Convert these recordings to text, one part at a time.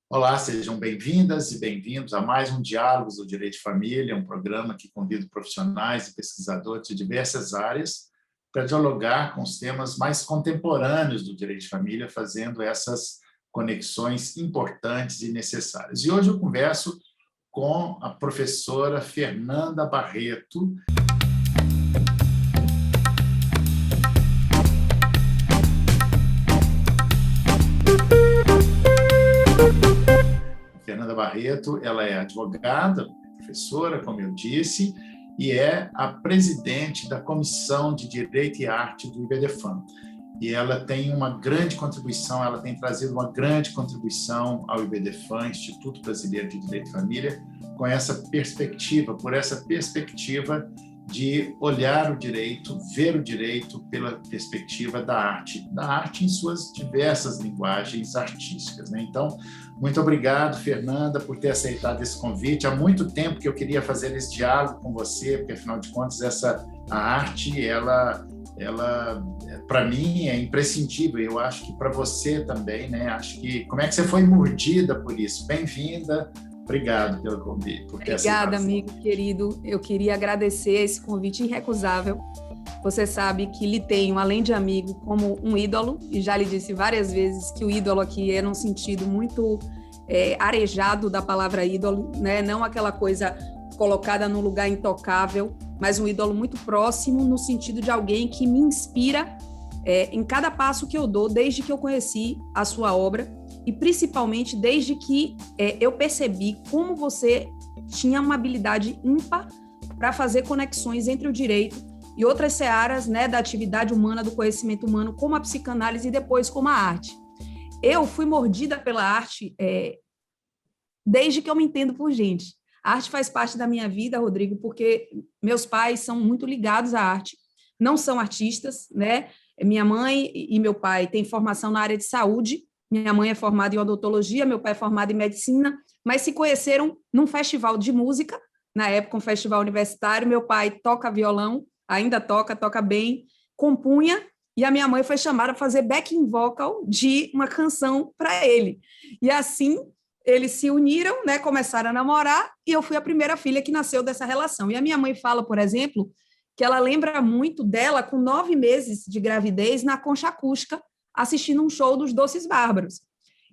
Olá, sejam bem-vindas e bem-vindos a mais um Diálogos do Direito de Família, um programa que convida profissionais e pesquisadores de diversas áreas para dialogar com os temas mais contemporâneos do direito de família, fazendo essas conexões importantes e necessárias. E hoje eu converso com a professora Fernanda Barreto. Fernanda Barreto, ela é advogada, professora, como eu disse, e é a presidente da Comissão de Direito e Arte do IBDFAM. E ela tem uma grande contribuição, ela tem trazido uma grande contribuição ao IBDFAM, Instituto Brasileiro de Direito e Família, com essa perspectiva, por essa perspectiva de olhar o direito, ver o direito pela perspectiva da arte em suas diversas linguagens artísticas, né? Então, muito obrigado, Fernanda, por ter aceitado esse convite. Há muito tempo que eu queria fazer esse diálogo com você, porque, afinal de contas, a arte, ela para mim, é imprescindível. Eu acho que para você também, né? Acho que, como é que você foi mordida por isso? Bem-vinda. Obrigado pelo convite. Obrigada, amigo querido. Eu queria agradecer esse convite irrecusável. Você sabe que lhe tenho, além de amigo, como um ídolo, e já lhe disse várias vezes que o ídolo aqui é num sentido muito arejado da palavra ídolo, né? Não aquela coisa colocada num lugar intocável, mas um ídolo muito próximo, no sentido de alguém que me inspira em cada passo que eu dou, desde que eu conheci a sua obra, e principalmente desde que eu percebi como você tinha uma habilidade ímpar para fazer conexões entre o direito e outras searas, né, da atividade humana, do conhecimento humano, como a psicanálise e depois como a arte. Eu fui mordida pela arte desde que eu me entendo por gente. A arte faz parte da minha vida, Rodrigo, porque meus pais são muito ligados à arte, não são artistas, né? Minha mãe e meu pai têm formação na área de saúde. Minha mãe é formada em odontologia, meu pai é formado em medicina, mas se conheceram num festival de música, na época um festival universitário. Meu pai toca violão, ainda toca bem, compunha, e a minha mãe foi chamada a fazer backing vocal de uma canção para ele. E assim eles se uniram, né, começaram a namorar, e eu fui a primeira filha que nasceu dessa relação. E a minha mãe fala, por exemplo, que ela lembra muito dela com 9 meses de gravidez na Concha Acústica, assistindo um show dos Doces Bárbaros,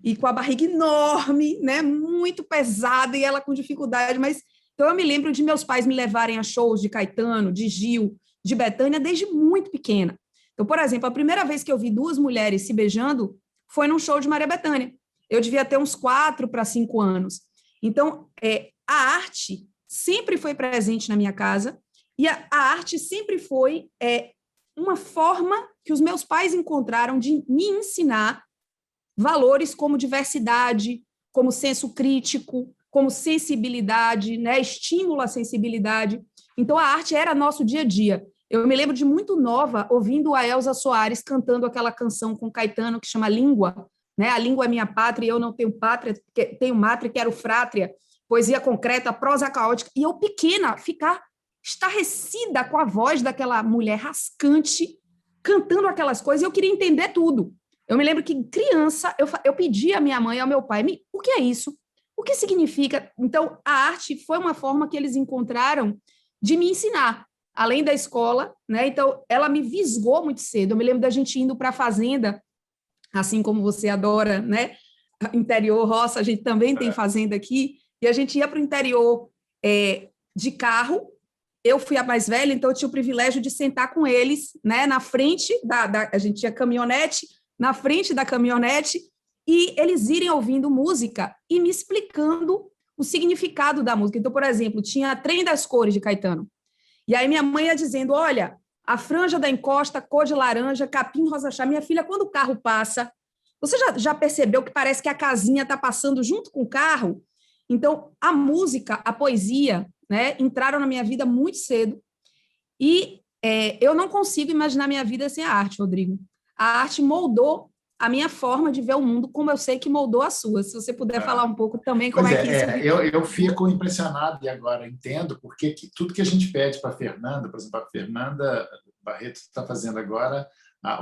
e com a barriga enorme, né, muito pesada, e ela com dificuldade, mas então eu me lembro de meus pais me levarem a shows de Caetano, de Gil, de Bethânia, desde muito pequena. Então, por exemplo, a primeira vez que eu vi 2 mulheres se beijando foi num show de Maria Bethânia. Eu devia ter uns 4 para 5 anos. Então, a arte sempre foi presente na minha casa, e a arte sempre foi uma forma que os meus pais encontraram de me ensinar valores como diversidade, como senso crítico, como sensibilidade, né? Estímulo à sensibilidade. Então, a arte era nosso dia a dia. Eu me lembro de muito nova, ouvindo a Elza Soares cantando aquela canção com Caetano que chama Língua, né? A língua é minha pátria, eu não tenho pátria, tenho mátria, quero frátria, poesia concreta, prosa caótica. E eu, pequena, ficar estarrecida com a voz daquela mulher rascante, cantando aquelas coisas, e eu queria entender tudo. Eu me lembro que, criança, eu pedi à minha mãe e ao meu pai, o que é isso? O que significa? Então, a arte foi uma forma que eles encontraram de me ensinar, além da escola, né? Então, ela me visgou muito cedo. Eu me lembro da gente indo para a fazenda, assim como você adora, né? Interior, roça, a gente também tem fazenda aqui, e a gente ia para o interior de carro. Eu fui a mais velha, então eu tinha o privilégio de sentar com eles, né, na frente a gente tinha caminhonete, na frente da caminhonete, e eles irem ouvindo música e me explicando o significado da música. Então, por exemplo, tinha Trem das Cores de Caetano. E aí minha mãe ia dizendo, olha, a franja da encosta, cor de laranja, capim rosa chá. Minha filha, quando o carro passa, você já percebeu que parece que a casinha está passando junto com o carro? Então, a música, a poesia, né, entraram na minha vida muito cedo, e eu não consigo imaginar minha vida sem a arte, Rodrigo. A arte moldou a minha forma de ver o mundo, como eu sei que moldou a sua. Se você puder falar um pouco também como que isso... Eu fico impressionado, e agora entendo porque tudo que a gente pede para a Fernanda, por exemplo, a Fernanda Barreto está fazendo agora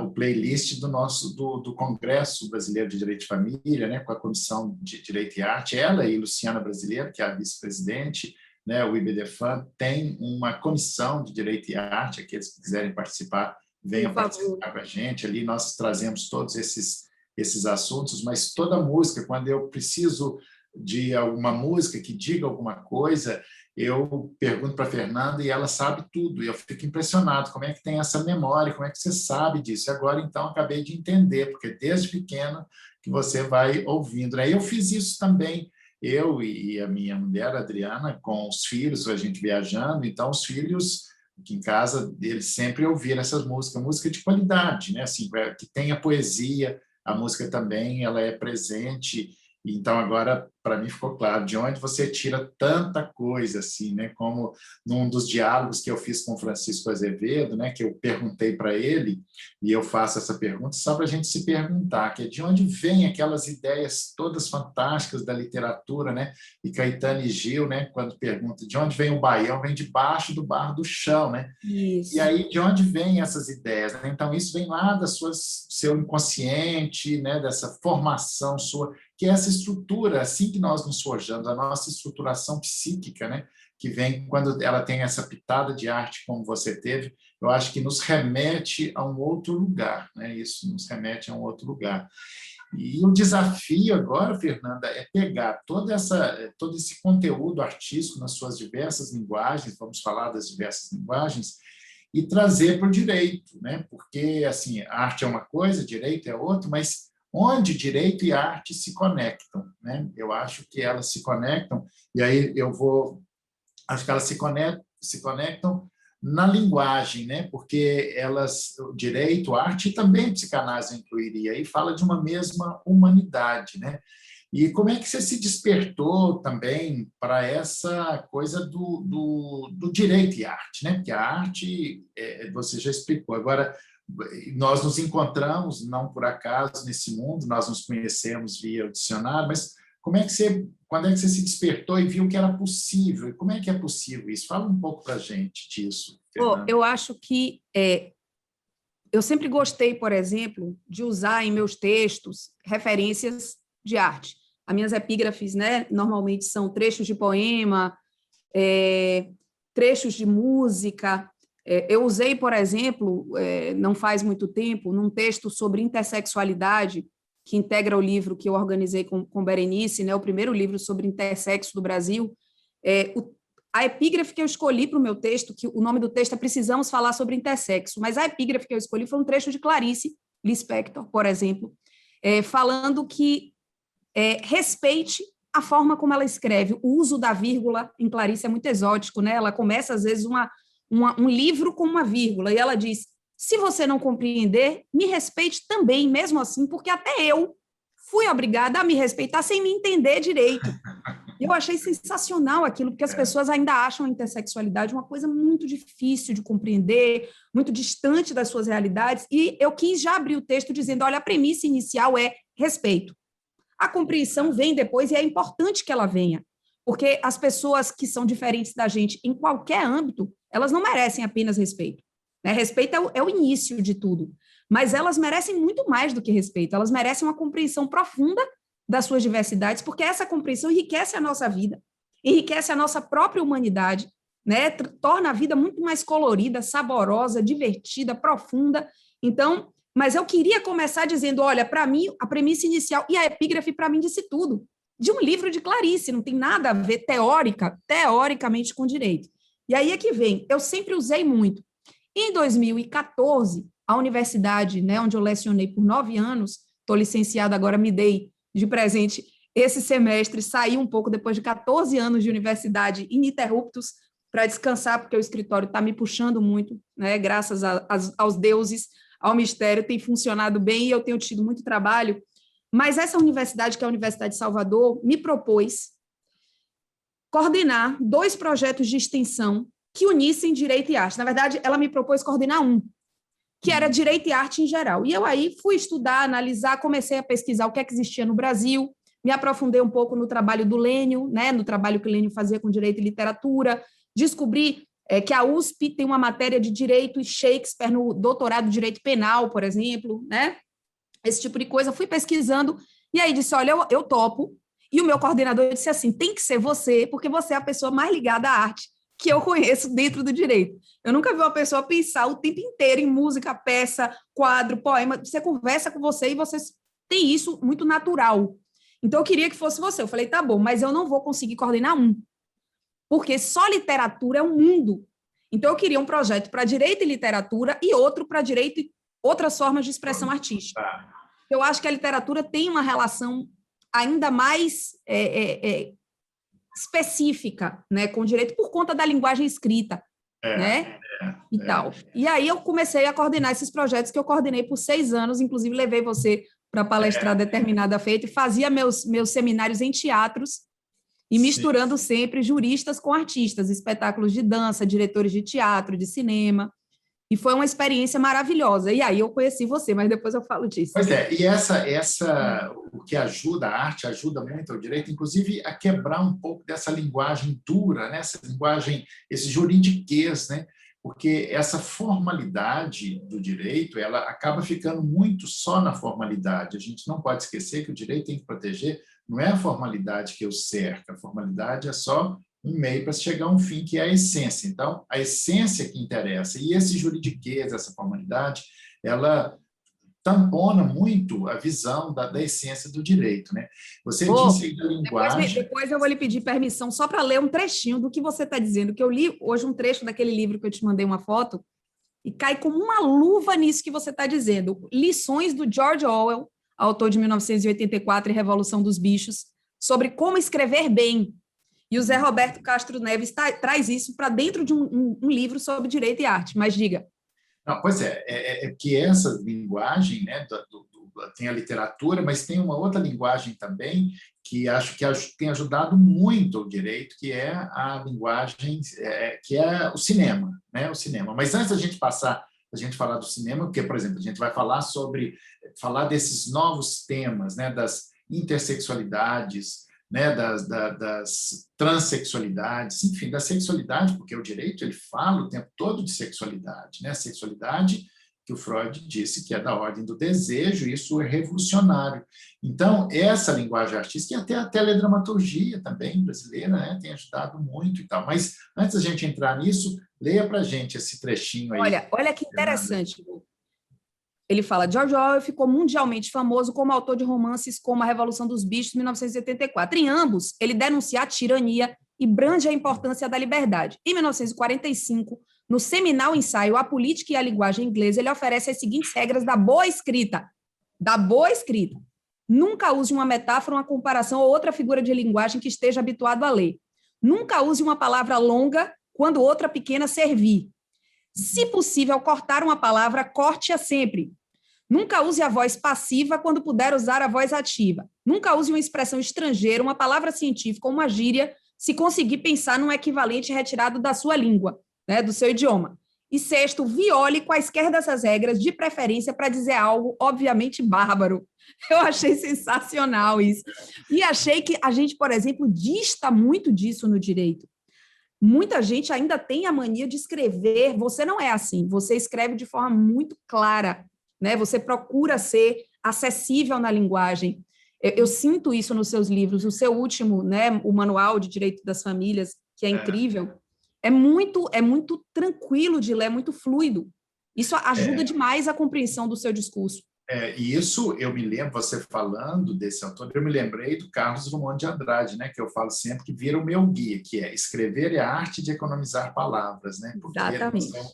o playlist do Congresso Brasileiro de Direito de Família, né, com a Comissão de Direito e Arte. Ela e Luciana Brasileiro, que é a vice-presidente, né, o IBDFAN, tem uma comissão de Direito e Arte. Aqueles que quiserem participar, venham participar com a gente. Ali nós trazemos todos esses assuntos, mas toda música, quando eu preciso de alguma música que diga alguma coisa, eu pergunto para a Fernanda e ela sabe tudo, e eu fico impressionado, como é que tem essa memória, como é que você sabe disso? E agora, então, acabei de entender, porque desde pequeno que você vai ouvindo, né? Eu fiz isso também, eu e a minha mulher, a Adriana, com os filhos, a gente viajando, então os filhos, aqui em casa, eles sempre ouviram essas músicas, música de qualidade, né? Assim, que tenha poesia, a música também, ela é presente. Então, agora, para mim, ficou claro de onde você tira tanta coisa, assim, né? Como num dos diálogos que eu fiz com o Francisco Azevedo, né? Que eu perguntei para ele, e eu faço essa pergunta só para a gente se perguntar, que é de onde vêm aquelas ideias todas fantásticas da literatura, né? E Caetano e Gil, né? Quando pergunta de onde vem o baião, vem debaixo do barro do chão, né? Isso. E aí, de onde vêm essas ideias, né? Então, isso vem lá do seu inconsciente, né? Dessa formação sua, que é essa estrutura, assim que nós nos forjamos, a nossa estruturação psíquica, né? Que vem quando ela tem essa pitada de arte como você teve, eu acho que nos remete a um outro lugar, né? Isso nos remete a um outro lugar. E o desafio agora, Fernanda, é pegar todo esse conteúdo artístico nas suas diversas linguagens, vamos falar das diversas linguagens, e trazer para o direito, né? Porque assim, arte é uma coisa, direito é outra, mas onde direito e arte se conectam, né? Eu acho que elas se conectam, e aí acho que elas se conectam na linguagem, né? Porque o direito, a arte e também a psicanálise incluiria, e fala de uma mesma humanidade, né? E como é que você se despertou também para essa coisa do direito e arte, né? Porque a arte, você já explicou. Agora, nós nos encontramos, não por acaso, nesse mundo, nós nos conhecemos via o dicionário, mas quando é que você se despertou e viu que era possível? E como é que é possível isso? Fala um pouco para a gente disso, Fernanda. Eu acho que eu sempre gostei, por exemplo, de usar em meus textos referências de arte. As minhas epígrafes, né, normalmente são trechos de poema, trechos de música. Eu usei, por exemplo, não faz muito tempo, num texto sobre intersexualidade, que integra o livro que eu organizei com Berenice, né, o primeiro livro sobre intersexo do Brasil. A epígrafe que eu escolhi para o meu texto, que o nome do texto é Precisamos Falar sobre Intersexo, mas a epígrafe que eu escolhi foi um trecho de Clarice Lispector, por exemplo, falando que respeite a forma como ela escreve. O uso da vírgula em Clarice é muito exótico, né? Ela começa, às vezes, um livro com uma vírgula, e ela diz: se você não compreender, me respeite também, mesmo assim, porque até eu fui obrigada a me respeitar sem me entender direito. Eu achei sensacional aquilo, porque as pessoas ainda acham a intersexualidade uma coisa muito difícil de compreender, muito distante das suas realidades, e eu quis já abrir o texto dizendo: olha, a premissa inicial é respeito. A compreensão vem depois, e é importante que ela venha, porque as pessoas que são diferentes da gente em qualquer âmbito, elas não merecem apenas respeito, né? Respeito é o início de tudo, mas elas merecem muito mais do que respeito, elas merecem uma compreensão profunda das suas diversidades, porque essa compreensão enriquece a nossa vida, enriquece a nossa própria humanidade, né? Torna a vida muito mais colorida, saborosa, divertida, profunda. Então, mas eu queria começar dizendo: olha, para mim, a premissa inicial e a epígrafe, para mim, disse tudo, de um livro de Clarice, não tem nada a ver teoricamente com direito. E aí é que vem, eu sempre usei muito. Em 2014, a universidade, né, onde eu lecionei por 9 anos, estou licenciada agora, me dei de presente esse semestre, saí um pouco depois de 14 anos de universidade ininterruptos para descansar, porque o escritório está me puxando muito, né, graças aos deuses, ao mistério, tem funcionado bem e eu tenho tido muito trabalho. Mas essa universidade, que é a Universidade de Salvador, me propôs coordenar 2 projetos de extensão que unissem direito e arte. Na verdade, ela me propôs coordenar um, que era direito e arte em geral. E eu aí fui estudar, analisar, comecei a pesquisar o que é que existia no Brasil, me aprofundei um pouco no trabalho do Lênio, né, no trabalho que o Lênio fazia com direito e literatura, descobri que a USP tem uma matéria de direito e Shakespeare no doutorado de direito penal, por exemplo, né? Esse tipo de coisa. Fui pesquisando e aí disse, olha, eu topo. E o meu coordenador disse assim, tem que ser você, porque você é a pessoa mais ligada à arte que eu conheço dentro do direito. Eu nunca vi uma pessoa pensar o tempo inteiro em música, peça, quadro, poema. Você conversa com você e você tem isso muito natural. Então, eu queria que fosse você. Eu falei, tá bom, mas eu não vou conseguir coordenar um, porque só literatura é um mundo. Então, eu queria um projeto para direito e literatura e outro para direito e outras formas de expressão artística. Eu acho que a literatura tem uma relação ainda mais específica, né, com o direito por conta da linguagem escrita, né, e tal. E aí eu comecei a coordenar esses projetos que eu coordenei por 6 anos, inclusive levei você para palestrar determinada feita e fazia meus seminários em teatros e misturando sempre juristas com artistas, espetáculos de dança, diretores de teatro, de cinema. E foi uma experiência maravilhosa. E aí eu conheci você, mas depois eu falo disso. Pois é, e o que ajuda, a arte ajuda muito ao direito, inclusive a quebrar um pouco dessa linguagem dura, né? Essa linguagem, esse juridiquês, né? Porque essa formalidade do direito, ela acaba ficando muito só na formalidade. A gente não pode esquecer que o direito tem que proteger, não é a formalidade que o cerca, a formalidade é só um meio para chegar a um fim, que é a essência. Então, a essência que interessa. E esse juridiquês, essa formalidade, ela tampona muito a visão da essência do direito, né? Você disse aí da linguagem... Depois eu vou lhe pedir permissão só para ler um trechinho do que você está dizendo, que eu li hoje um trecho daquele livro que eu te mandei uma foto, e cai como uma luva nisso que você está dizendo. Lições do George Orwell, autor de 1984 e Revolução dos Bichos, sobre como escrever bem. E o Zé Roberto Castro Neves traz isso para dentro de um livro sobre direito e arte. Mas diga. Não, pois é que essa linguagem, né, tem a literatura, mas tem uma outra linguagem também que acho que tem ajudado muito o direito, que é a linguagem, que é o cinema, né, o cinema. Mas antes da gente passar, a gente falar do cinema, porque, por exemplo, a gente vai falar desses novos temas, né, das intersexualidades, né, das transexualidades, enfim, da sexualidade, porque o direito ele fala o tempo todo de sexualidade, né? Sexualidade que o Freud disse que é da ordem do desejo, isso é revolucionário. Então, essa linguagem artística e até a teledramaturgia também brasileira, né, tem ajudado muito e tal. Mas antes da gente entrar nisso, leia para a gente esse trechinho aí. Olha que interessante. Ele fala, George Orwell ficou mundialmente famoso como autor de romances como A Revolução dos Bichos, 1984. Em ambos, ele denuncia a tirania e brande a importância da liberdade. Em 1945, no seminal ensaio A Política e a Linguagem Inglesa, ele oferece as seguintes regras da boa escrita. Da boa escrita. Nunca use uma metáfora, uma comparação ou outra figura de linguagem que esteja habituado a ler. Nunca use uma palavra longa quando outra pequena servir. Se possível, cortar uma palavra, corte-a sempre. Nunca use a voz passiva quando puder usar a voz ativa. Nunca use uma expressão estrangeira, uma palavra científica ou uma gíria, se conseguir pensar num equivalente retirado da sua língua, né, do seu idioma. E sexto, viole quaisquer dessas regras, de preferência para dizer algo obviamente bárbaro. Eu achei sensacional isso. E achei que a gente, por exemplo, dista muito disso no direito. Muita gente ainda tem a mania de escrever. Você não é assim. Você escreve de forma muito clara, né? Você procura ser acessível na linguagem. Eu sinto isso nos seus livros. O seu último, né, o Manual de Direito das Famílias, que é incrível, é muito tranquilo de ler, é muito fluido. Isso ajuda demais a compreensão do seu discurso. E isso, eu me lembro, você falando desse autor, eu me lembrei do Carlos Drummond de Andrade, né, que eu falo sempre que vira o meu guia, que é escrever é a arte de economizar palavras, né? Porque exatamente. Nós temos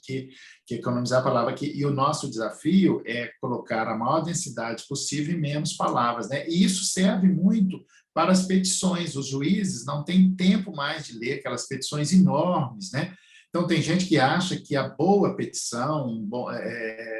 que economizar palavras aqui, e o nosso desafio é colocar a maior densidade possível em menos palavras, né? E isso serve muito para as petições. Os juízes não têm tempo mais de ler aquelas petições enormes, né? Então, tem gente que acha que a boa petição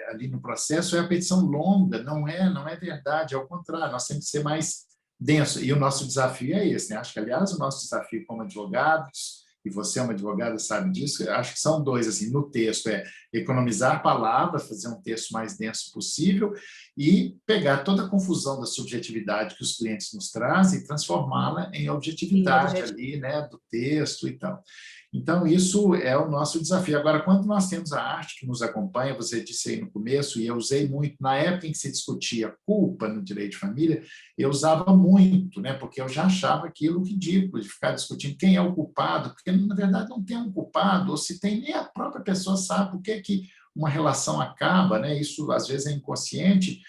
ali no processo é a petição longa. Não é verdade, é o contrário, nós temos que ser mais denso. E o nosso desafio é esse, né? Acho que, aliás, o nosso desafio como advogados, e você é uma advogada, sabe disso, acho que são dois, assim, no texto, economizar palavras, fazer um texto mais denso possível e pegar toda a confusão da subjetividade que os clientes nos trazem e transformá-la em objetividade ali, né, do texto e tal. Então, isso é o nosso desafio. Agora, quando nós temos a arte que nos acompanha, você disse aí no começo, e eu usei muito, na época em que se discutia culpa no direito de família, eu usava muito, né? Porque eu já achava aquilo ridículo, de ficar discutindo quem é o culpado, porque, na verdade, não tem um culpado, ou se tem, nem a própria pessoa sabe por que uma relação acaba, né? Isso, às vezes, é inconsciente,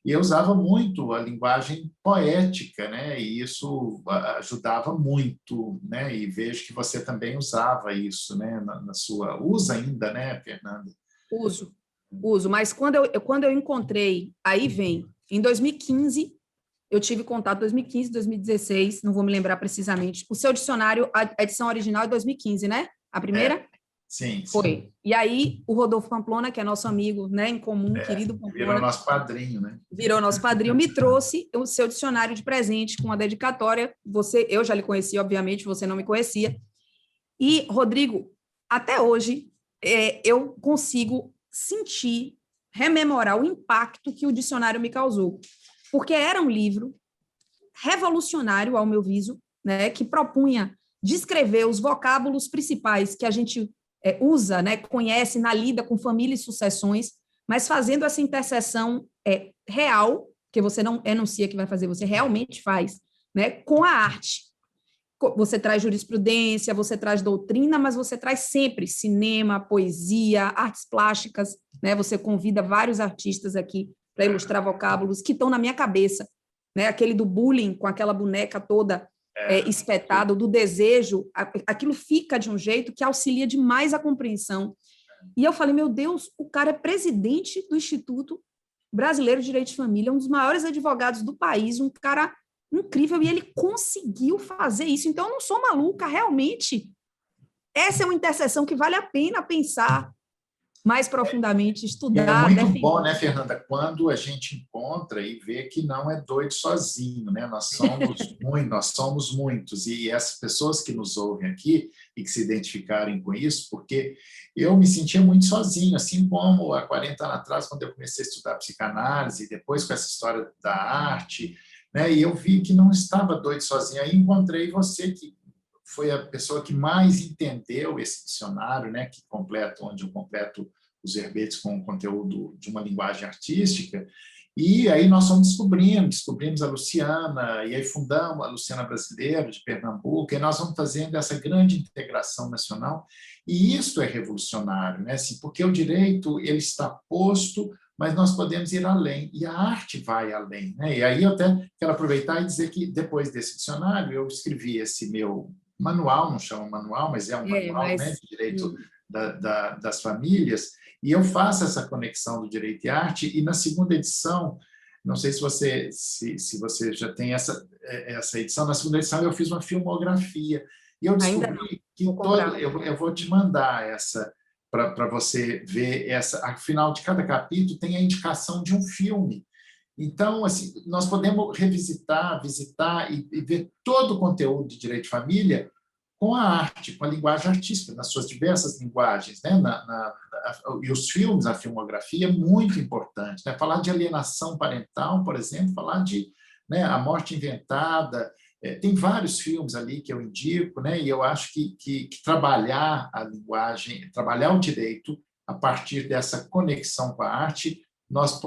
e eu usava muito a linguagem poética, né? E isso ajudava muito, né? E vejo que você também usava isso, né? Na sua... Usa ainda, né, Fernanda? Uso, mas quando eu encontrei, aí vem, em 2015, eu tive contato, 2015, 2016, não vou me lembrar precisamente, o seu dicionário, a edição original é 2015, né? A primeira? Sim, Foi. E aí, o Rodolfo Pamplona, que é nosso amigo, né, em comum, querido Pamplona. Virou nosso padrinho, né? Virou nosso padrinho, me trouxe o seu dicionário de presente com a dedicatória. Eu já lhe conhecia, obviamente, você não me conhecia. E, Rodrigo, até hoje, eu consigo sentir, rememorar o impacto que o dicionário me causou. Porque era um livro revolucionário, ao meu viso, né, que propunha descrever os vocábulos principais que a gente usa, né, conhece na lida com família e sucessões, mas fazendo essa interseção real, que você não enuncia que vai fazer, você realmente faz, né, com a arte. Você traz jurisprudência, você traz doutrina, mas você traz sempre cinema, poesia, artes plásticas, né? Você convida vários artistas aqui para ilustrar vocábulos que estão na minha cabeça, né? Aquele do bullying, com aquela boneca toda espetada, do desejo, aquilo fica de um jeito que auxilia demais a compreensão. E eu falei, meu Deus, o cara é presidente do Instituto Brasileiro de Direito de Família, um dos maiores advogados do país, um cara incrível, e ele conseguiu fazer isso. Então, eu não sou maluca, realmente. Essa é uma interseção que vale a pena pensar mais profundamente, estudar. É muito bom, né, Fernanda, quando a gente encontra e vê que não é doido sozinho, né? Nós somos muitos, e essas pessoas que nos ouvem aqui e que se identificarem com isso, porque eu me sentia muito sozinho, assim como há 40 anos atrás, quando eu comecei a estudar psicanálise, e depois com essa história da arte, né? E eu vi que não estava doido sozinho. Aí encontrei você, que foi a pessoa que mais entendeu esse dicionário, né? Onde eu completo os verbetes com o conteúdo de uma linguagem artística. E aí nós fomos descobrimos a Luciana, e aí fundamos a Luciana Brasileira, de Pernambuco, e nós vamos fazendo essa grande integração nacional, e isso é revolucionário, né? Assim, porque o direito ele está posto, mas nós podemos ir além, e a arte vai além, né? E aí eu até quero aproveitar e dizer que, depois desse dicionário, eu escrevi esse meu manual, não chama manual, mas é um manual, né, de direito das famílias, e eu faço essa conexão do direito e arte, e na segunda edição, não sei se você já tem essa edição, na segunda edição eu fiz uma filmografia, e eu descobri que eu vou te mandar essa, para você ver essa, ao final de cada capítulo tem a indicação de um filme. Então, assim, nós podemos revisitar, visitar e ver todo o conteúdo de direito de família com a arte, com a linguagem artística, nas suas diversas linguagens, né? E os filmes, a filmografia é muito importante, né? Falar de alienação parental, por exemplo, falar de, né, a morte inventada, tem vários filmes ali que eu indico, né? E eu acho que trabalhar a linguagem, trabalhar o direito a partir dessa conexão com a arte, nós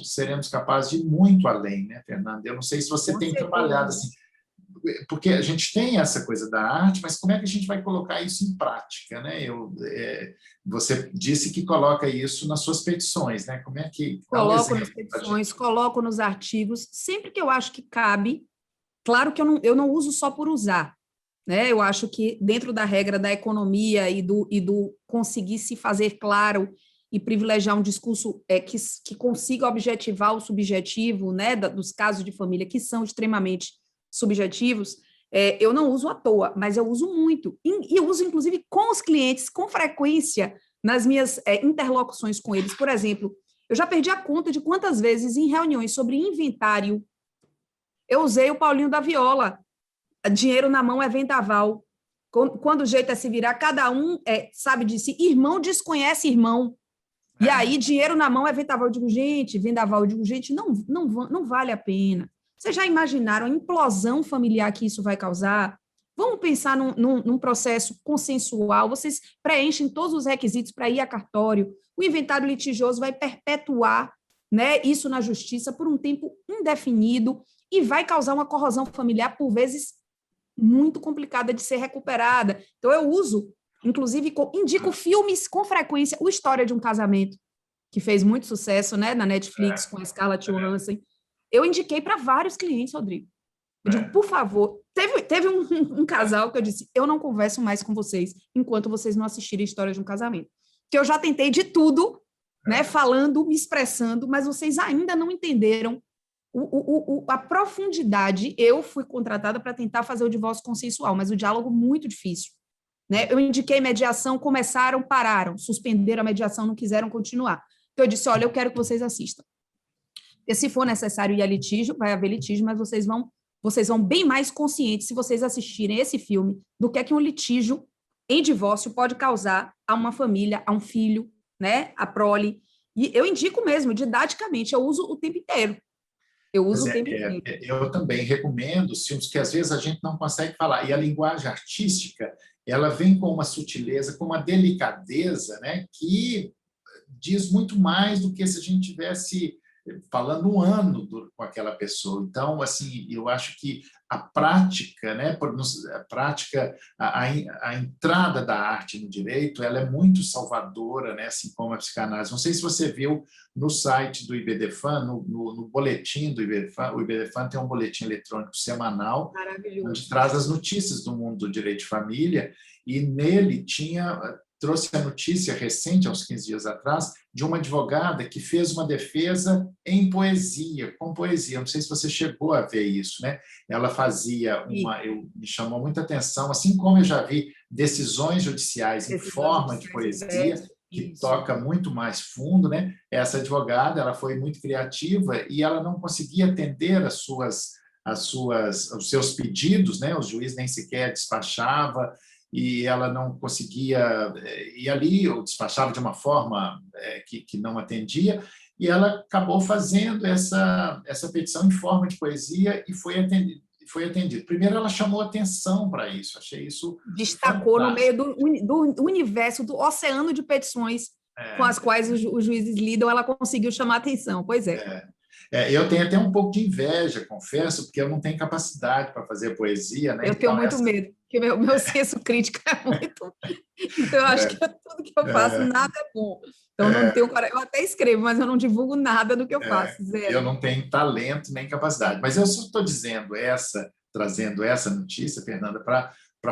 seremos capazes de ir muito além, né, Fernanda? Eu não sei se você tem trabalhado assim, porque a gente tem essa coisa da arte, mas como é que a gente vai colocar isso em prática, né? Você disse que coloca isso nas suas petições, né? Como é que... Coloco nas petições, coloco nos artigos, sempre que eu acho que cabe. Claro que eu não uso só por usar, né? Eu acho que dentro da regra da economia e do conseguir se fazer claro e privilegiar um discurso que consiga objetivar o subjetivo, né, dos casos de família que são extremamente subjetivos, eu não uso à toa, mas eu uso muito. E eu uso, inclusive, com os clientes, com frequência, nas minhas interlocuções com eles. Por exemplo, eu já perdi a conta de quantas vezes, em reuniões sobre inventário, eu usei o Paulinho da Viola. Dinheiro na mão é vendaval. Quando o jeito é se virar, cada um sabe de si. Irmão desconhece irmão. E aí, dinheiro na mão é vendaval. Eu digo, gente, não vale a pena. Vocês já imaginaram a implosão familiar que isso vai causar? Vamos pensar num processo consensual, vocês preenchem todos os requisitos para ir a cartório, o inventário litigioso vai perpetuar, né, isso na justiça por um tempo indefinido e vai causar uma corrosão familiar, por vezes, muito complicada de ser recuperada. Então, eu uso, inclusive, indico filmes com frequência, o História de um Casamento, que fez muito sucesso, né, na Netflix, com a Scarlett Johansson. Eu indiquei para vários clientes, Rodrigo. Eu digo, por favor, teve um casal que eu disse, eu não converso mais com vocês enquanto vocês não assistirem a História de um Casamento. Que eu já tentei de tudo, né, falando, me expressando, mas vocês ainda não entenderam a profundidade. Eu fui contratada para tentar fazer o divórcio consensual, mas o diálogo muito difícil. Né? Eu indiquei mediação, começaram, pararam, suspenderam a mediação, não quiseram continuar. Então, eu disse, olha, eu quero que vocês assistam. E se for necessário ir a litígio, vai haver litígio, mas vocês vão bem mais conscientes se vocês assistirem esse filme do que um litígio em divórcio pode causar a uma família, a um filho, né, a prole. E eu indico mesmo, didaticamente, eu uso o tempo inteiro. Eu uso o tempo inteiro. Eu também recomendo os filmes que às vezes a gente não consegue falar. E a linguagem artística, ela vem com uma sutileza, com uma delicadeza, né, que diz muito mais do que se a gente tivesse falando um ano com aquela pessoa. Então, assim, eu acho que a prática, né, a entrada da arte no direito, ela é muito salvadora, né, assim como a psicanálise. Não sei se você viu no site do IBDFAN, no boletim do IBDFAN, o IBDFAN tem um boletim eletrônico semanal, onde traz as notícias do mundo do direito de família, e nele trouxe a notícia recente, há uns 15 dias atrás, de uma advogada que fez uma defesa em poesia, com poesia. Não sei se você chegou a ver isso, né? Ela fazia me chamou muita atenção, assim como eu já vi decisões judiciais em forma de poesia, que toca muito mais fundo, né? Essa advogada, ela foi muito criativa e ela não conseguia atender os seus pedidos, né? O juiz nem sequer despachava, e ela não conseguia ir ali, ou despachava de uma forma que não atendia, e ela acabou fazendo essa petição em forma de poesia e foi atendido. Primeiro, ela chamou atenção para isso, achei isso destacou fantástico. No meio do universo, do oceano de petições com as quais os juízes lidam, ela conseguiu chamar atenção, pois é. Eu tenho até um pouco de inveja, confesso, porque eu não tenho capacidade para fazer poesia. Né? Eu tenho muito medo, porque meu senso crítico é muito... Então, eu acho que tudo que eu faço, nada é bom. Então, não tenho... eu até escrevo, mas eu não divulgo nada do que eu faço. Zero. Eu não tenho talento nem capacidade. Mas eu só estou trazendo essa notícia, Fernanda, para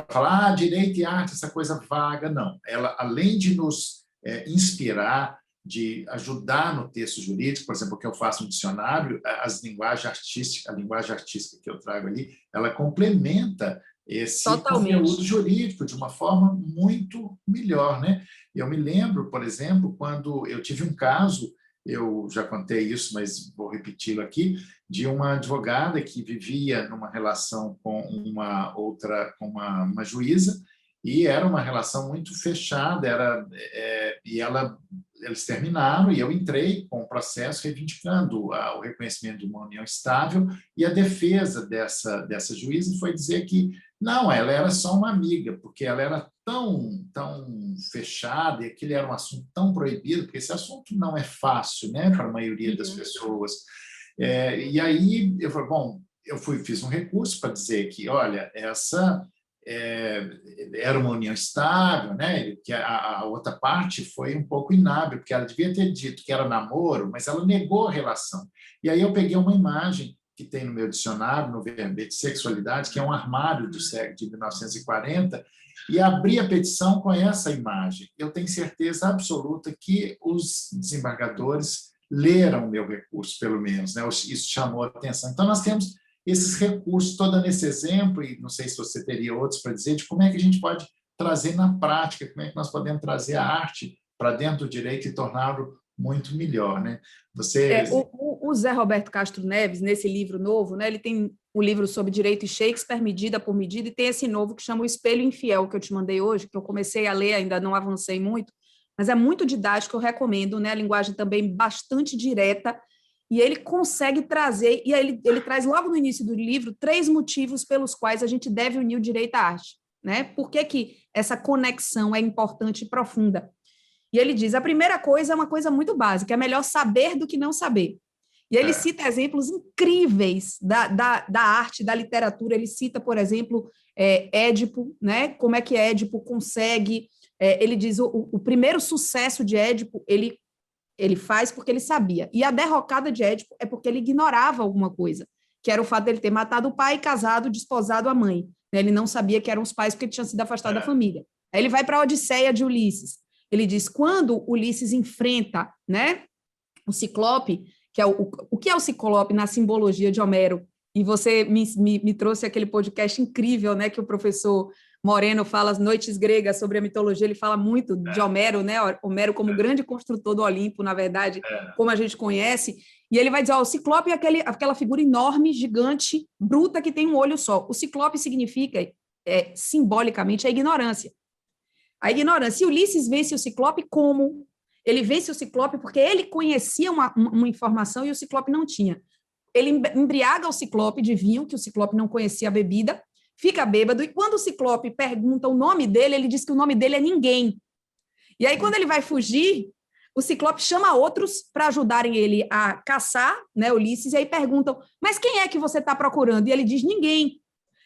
falar direito e arte, essa coisa vaga. Não. Ela, além de nos inspirar, de ajudar no texto jurídico, por exemplo, o que eu faço no dicionário, a linguagem artística que eu trago ali, ela complementa esse conteúdo jurídico de uma forma muito melhor, né? Eu me lembro, por exemplo, quando eu tive um caso, eu já contei isso, mas vou repeti-lo aqui, de uma advogada que vivia numa relação com uma juíza, e era uma relação muito fechada, e eles terminaram, e eu entrei com o processo reivindicando o reconhecimento de uma união estável, e a defesa dessa juíza foi dizer que não, ela era só uma amiga, porque ela era tão fechada, e aquele era um assunto tão proibido, porque esse assunto não é fácil, né, para a maioria das pessoas. E aí eu falei, bom, fiz um recurso para dizer que, olha, essa era uma união estável, né? Que a outra parte foi um pouco inábil, porque ela devia ter dito que era namoro, mas ela negou a relação. E aí eu peguei uma imagem que tem no meu dicionário, no verbete sexualidade, que é um armário do século de 1940, e abri a petição com essa imagem. Eu tenho certeza absoluta que os desembargadores leram o meu recurso, pelo menos, né? Isso chamou a atenção. Então, nós temos esses recursos, estou dando esse exemplo, e não sei se você teria outros para dizer, de como é que a gente pode trazer na prática, como é que nós podemos trazer a arte para dentro do direito e torná-lo muito melhor, né? O Zé Roberto Castro Neves, nesse livro novo, né, ele tem um livro sobre direito e Shakespeare, medida por medida, e tem esse novo que chama O Espelho Infiel, que eu te mandei hoje, que eu comecei a ler, ainda não avancei muito, mas é muito didático, eu recomendo, né, a linguagem também bastante direta, e ele consegue trazer, e aí ele traz logo no início do livro 3 motivos pelos quais a gente deve unir o direito à arte, né? Por que que essa conexão é importante e profunda? E ele diz, a primeira coisa é uma coisa muito básica, é melhor saber do que não saber. E ele cita exemplos incríveis da arte, da literatura. Ele cita, por exemplo, Édipo, né? Como é que Édipo consegue... ele diz, o primeiro sucesso de Édipo, ele faz porque ele sabia. E a derrocada de Édipo é porque ele ignorava alguma coisa, que era o fato dele ter matado o pai, casado, desposado a mãe. Ele não sabia que eram os pais porque ele tinha sido afastado da família. Aí ele vai para a Odisseia de Ulisses. Ele diz, quando Ulisses enfrenta, né, o Ciclope, que é o que é o Ciclope na simbologia de Homero, e você me trouxe aquele podcast incrível, né, que o professor Moreno fala, As Noites Gregas, sobre a mitologia, ele fala muito de Homero, né, Homero como grande construtor do Olimpo, na verdade, como a gente conhece, e ele vai dizer, o Ciclope é aquela figura enorme, gigante, bruta, que tem um olho só. O Ciclope significa, simbolicamente, a ignorância. A ignorância. E Ulisses vence o Ciclope como? Ele vence o Ciclope porque ele conhecia uma informação e o Ciclope não tinha. Ele embriaga o Ciclope de vinho, que o Ciclope não conhecia a bebida, fica bêbado, e quando o Ciclope pergunta o nome dele, ele diz que o nome dele é ninguém. E aí, quando ele vai fugir, o Ciclope chama outros para ajudarem ele a caçar, né, Ulisses, e aí perguntam, mas quem é que você está procurando? E ele diz, ninguém.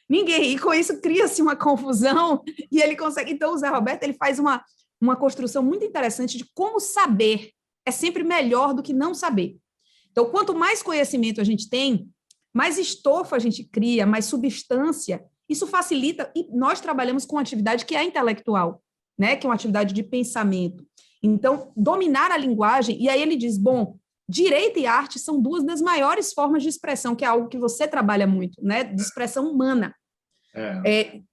Ninguém. E com isso cria-se uma confusão, e ele consegue... Então, o Zé Roberto, ele faz uma construção muito interessante de como saber é sempre melhor do que não saber. Então, quanto mais conhecimento a gente tem, mais estofa a gente cria, mais substância, isso facilita, e nós trabalhamos com uma atividade que é intelectual, né? Que é uma atividade de pensamento. Então, dominar a linguagem, e aí ele diz, bom, direito e arte são 2 das maiores formas de expressão, que é algo que você trabalha muito, né? De expressão humana.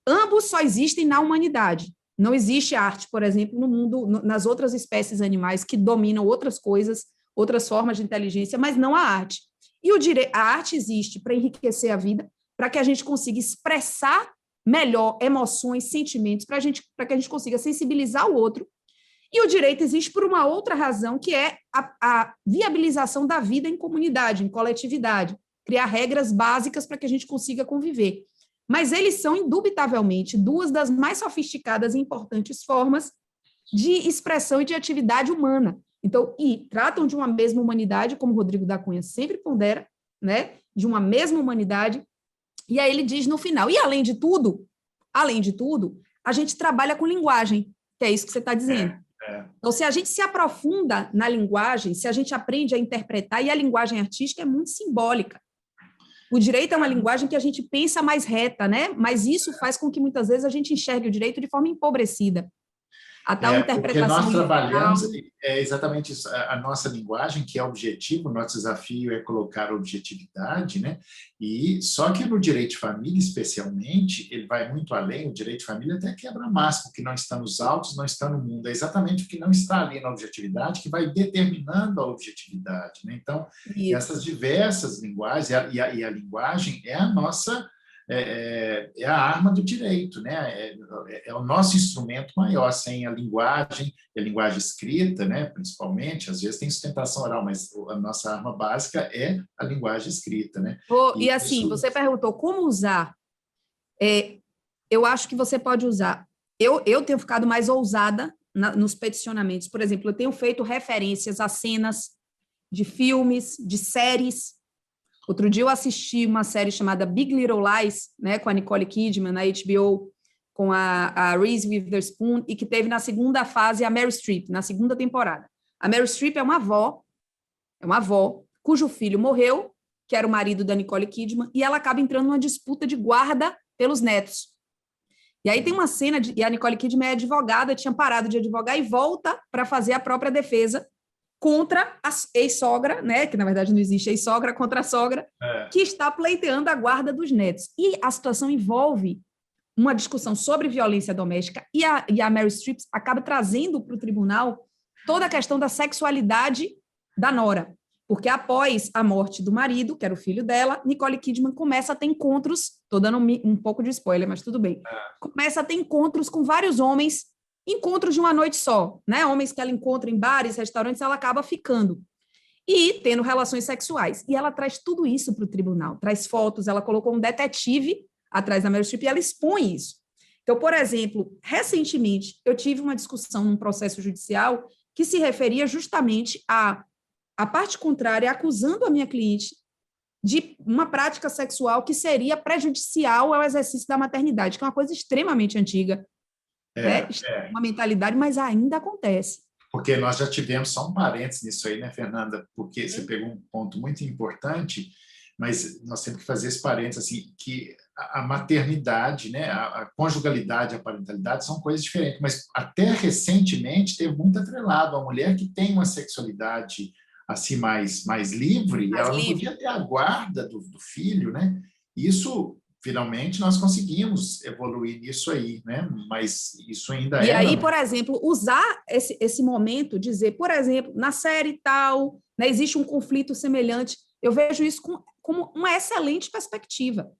Ambos só existem na humanidade. Não existe arte, por exemplo, no mundo, nas outras espécies animais que dominam outras coisas, outras formas de inteligência, mas não a arte. E a arte existe para enriquecer a vida, para que a gente consiga expressar melhor emoções, sentimentos, para que a gente consiga sensibilizar o outro. E o direito existe por uma outra razão, que é a viabilização da vida em comunidade, em coletividade, criar regras básicas para que a gente consiga conviver. Mas eles são, indubitavelmente, 2 das mais sofisticadas e importantes formas de expressão e de atividade humana. Então, e tratam de uma mesma humanidade, como o Rodrigo da Cunha sempre pondera, né? De uma mesma humanidade. E aí ele diz no final, e além de tudo, a gente trabalha com linguagem, que é isso que você está dizendo. Então, se a gente se aprofunda na linguagem, se a gente aprende a interpretar, e a linguagem artística é muito simbólica. O direito é uma linguagem que a gente pensa mais reta, né? Mas isso faz com que muitas vezes a gente enxergue o direito de forma empobrecida. A tal interpretação. Porque nós trabalhamos exatamente isso, a nossa linguagem, que é objetivo, nosso desafio é colocar objetividade, né? E só que no direito de família, especialmente, ele vai muito além, o direito de família até quebra máximo, que não está nos autos, não está no mundo, é exatamente o que não está ali na objetividade que vai determinando a objetividade, né? Então, essas diversas linguagens, e a linguagem é a nossa... É a arma do direito, né? É o nosso instrumento maior. Sem a linguagem escrita, né? Principalmente, às vezes tem sustentação oral, mas a nossa arma básica é a linguagem escrita, né? E assim, isso... você perguntou como usar. Eu acho que você pode usar. Eu tenho ficado mais ousada nos peticionamentos. Por exemplo, eu tenho feito referências a cenas de filmes, de séries. Outro dia eu assisti uma série chamada Big Little Lies, né, com a Nicole Kidman, na HBO, com a Reese Witherspoon, e que teve na segunda fase a Meryl Streep, na segunda temporada. A Meryl Streep é uma avó cujo filho morreu, que era o marido da Nicole Kidman, e ela acaba entrando numa disputa de guarda pelos netos. E aí tem uma cena, e a Nicole Kidman é advogada, tinha parado de advogar e volta para fazer a própria defesa contra a ex-sogra, né, que na verdade não existe ex-sogra, contra a sogra, que está pleiteando a guarda dos netos. E a situação envolve uma discussão sobre violência doméstica, e a Meryl Streep acaba trazendo para o tribunal toda a questão da sexualidade da nora, porque após a morte do marido, que era o filho dela, Nicole Kidman começa a ter encontros, estou dando um pouco de spoiler, mas tudo bem, começa a ter encontros com vários homens, encontros de uma noite só, né? Homens que ela encontra em bares, restaurantes, ela acaba ficando. e tendo relações sexuais. E ela traz tudo isso para o tribunal, traz fotos, ela colocou um detetive atrás da Meryl Streep e ela expõe isso. Então, por exemplo, recentemente eu tive uma discussão num processo judicial que se referia justamente à parte contrária, acusando a minha cliente de uma prática sexual que seria prejudicial ao exercício da maternidade, que é uma coisa extremamente antiga, né? Uma mentalidade, mas ainda acontece. Porque nós já tivemos, só um parênteses nisso aí, né, Fernanda? Porque você pegou um ponto muito importante, mas nós temos que fazer esse parênteses, assim, que a maternidade, né, a conjugalidade e a parentalidade são coisas diferentes, mas até recentemente teve muito atrelado. A mulher que tem uma sexualidade assim mais livre, ela não podia ter a guarda do filho, né? Isso, finalmente, nós conseguimos evoluir nisso aí, né? Mas isso ainda E aí, por exemplo, usar esse momento, dizer, por exemplo, na série tal, né, existe um conflito semelhante, eu vejo isso como uma excelente perspectiva.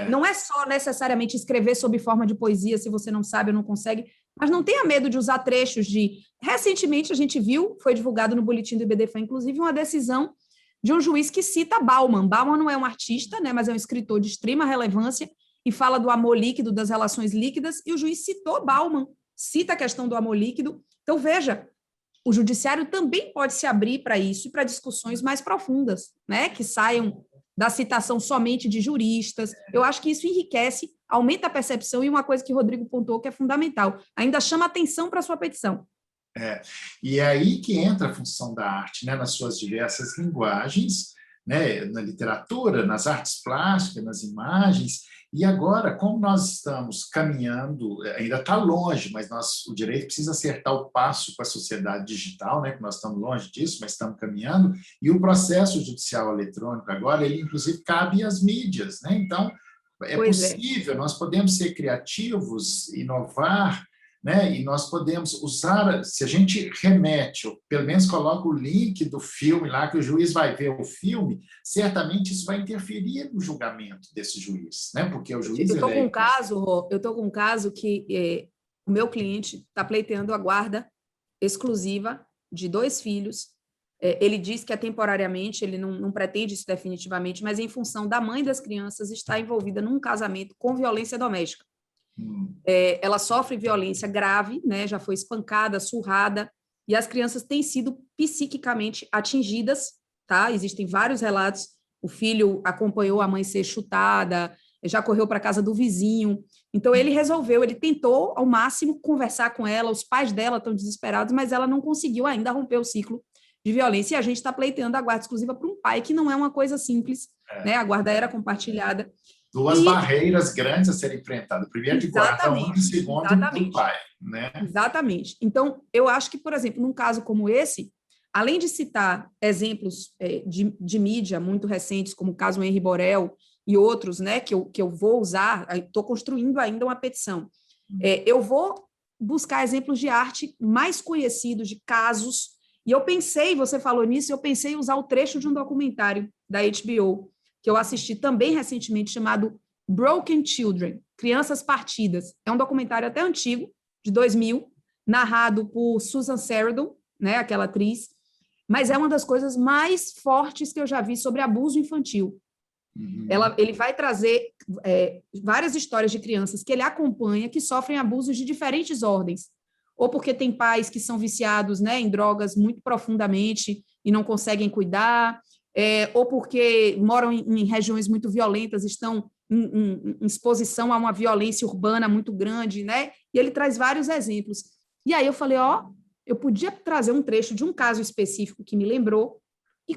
Não é só necessariamente escrever sob forma de poesia, se você não sabe ou não consegue, mas não tenha medo de usar trechos de... Recentemente, a gente viu, foi divulgado no boletim do IBDFAN, inclusive, uma decisão de um juiz que cita Bauman. Bauman não é um artista, né, mas é um escritor de extrema relevância e fala do amor líquido, das relações líquidas, e o juiz citou Bauman, cita a questão do amor líquido. Então, veja, o judiciário também pode se abrir para isso e para discussões mais profundas, né, que saiam da citação somente de juristas. Eu acho que isso enriquece, aumenta a percepção, e uma coisa que o Rodrigo pontuou que é fundamental, ainda chama atenção para a sua petição. E é aí que entra a função da arte, né, nas suas diversas linguagens, né, na literatura, nas artes plásticas, nas imagens. E agora, como nós estamos caminhando, ainda está longe, mas o direito precisa acertar o passo com a sociedade digital, né, que nós estamos longe disso, mas estamos caminhando, e o processo judicial eletrônico agora, ele inclusive cabe às mídias, né? Então, é possível, nós podemos ser criativos, inovar, né? E nós podemos usar, se a gente remete, ou pelo menos coloca o link do filme lá, que o juiz vai ver o filme, certamente isso vai interferir no julgamento desse juiz, né? Porque o juiz... Eu estou com um caso que o meu cliente está pleiteando a guarda exclusiva de 2 filhos. Ele diz que é temporariamente, ele não pretende isso definitivamente, mas em função da mãe das crianças estar envolvida num casamento com violência doméstica. Ela sofre violência grave, né? Já foi espancada, surrada, e as crianças têm sido psiquicamente atingidas, tá? Existem vários relatos. O filho acompanhou a mãe ser chutada, já correu para a casa do vizinho. Então, ele tentou ao máximo conversar com ela, os pais dela estão desesperados, mas ela não conseguiu ainda romper o ciclo de violência, e a gente está pleiteando a guarda exclusiva para um pai, que não é uma coisa simples, né? A guarda era compartilhada. 2 barreiras grandes a serem enfrentadas. Primeiro de guarda, e segundo do pai, né? Exatamente. Então, eu acho que, por exemplo, num caso como esse, além de citar exemplos de mídia muito recentes, como o caso Henri Borel e outros, né, que eu vou usar, estou construindo ainda uma petição, eu vou buscar exemplos de arte mais conhecidos, de casos, e eu pensei, você falou nisso, eu pensei em usar o trecho de um documentário da HBO, que eu assisti também recentemente, chamado Broken Children, Crianças Partidas. É um documentário até antigo, de 2000, narrado por Susan Sarandon, né, aquela atriz, mas é uma das coisas mais fortes que eu já vi sobre abuso infantil. Ele vai trazer várias histórias de crianças que ele acompanha que sofrem abusos de diferentes ordens, ou porque tem pais que são viciados, né, em drogas muito profundamente e não conseguem cuidar, ou porque moram em regiões muito violentas, estão em exposição a uma violência urbana muito grande, né? E ele traz vários exemplos. E aí eu falei, eu podia trazer um trecho de um caso específico que me lembrou e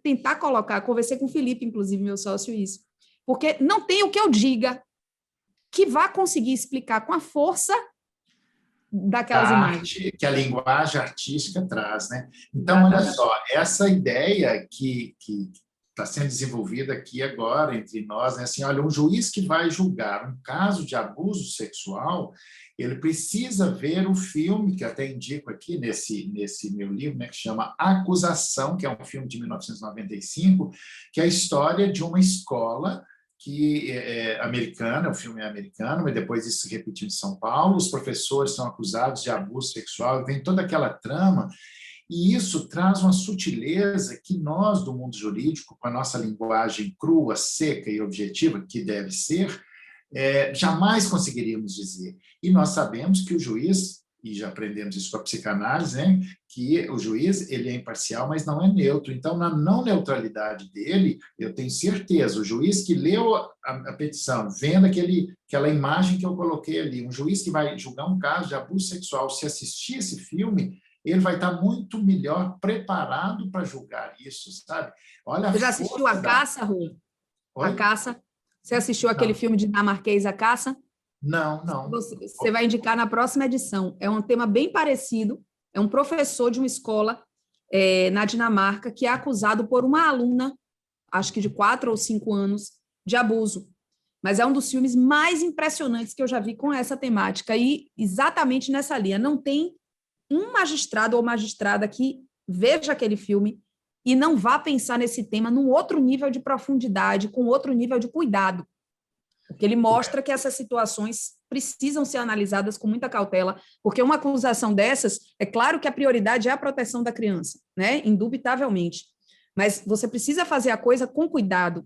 tentar colocar, conversei com o Felipe, inclusive, meu sócio, isso. Porque não tem o que eu diga que vá conseguir explicar com a força daquelas imagens. Que a linguagem artística traz, né? Então, olha só, essa ideia que está sendo desenvolvida aqui agora entre nós, né? Assim, olha, um juiz que vai julgar um caso de abuso sexual, ele precisa ver o filme, que até indico aqui nesse meu livro, né, que chama Acusação, que é um filme de 1995, que é a história de uma escola que é americana, o filme é americano, mas depois isso se repetiu em São Paulo, os professores são acusados de abuso sexual, vem toda aquela trama, E isso traz uma sutileza que nós, do mundo jurídico, com a nossa linguagem crua, seca e objetiva, que deve ser, jamais conseguiríamos dizer. E nós sabemos que o juiz, e já aprendemos isso com a psicanálise, né, que o juiz ele é imparcial, mas não é neutro. Então, na não neutralidade dele, eu tenho certeza, o juiz que leu a petição, vendo aquela imagem que eu coloquei ali, um juiz que vai julgar um caso de abuso sexual, se assistir esse filme, ele vai estar muito melhor preparado para julgar isso, sabe? Olha, você já assistiu A Caça, Rui? A Caça? Você assistiu aquele filme dinamarquês, A Caça? Não, não. Você vai indicar na próxima edição. É um tema bem parecido. É um professor de uma escola na Dinamarca que é acusado por uma aluna, acho que de 4 ou 5 anos, de abuso. Mas é um dos filmes mais impressionantes que eu já vi com essa temática e exatamente nessa linha. Não tem um magistrado ou magistrada que veja aquele filme e não vá pensar nesse tema num outro nível de profundidade, com outro nível de cuidado. Porque ele mostra que essas situações precisam ser analisadas com muita cautela, porque uma acusação dessas, é claro que a prioridade é a proteção da criança, né? Indubitavelmente. Mas você precisa fazer a coisa com cuidado,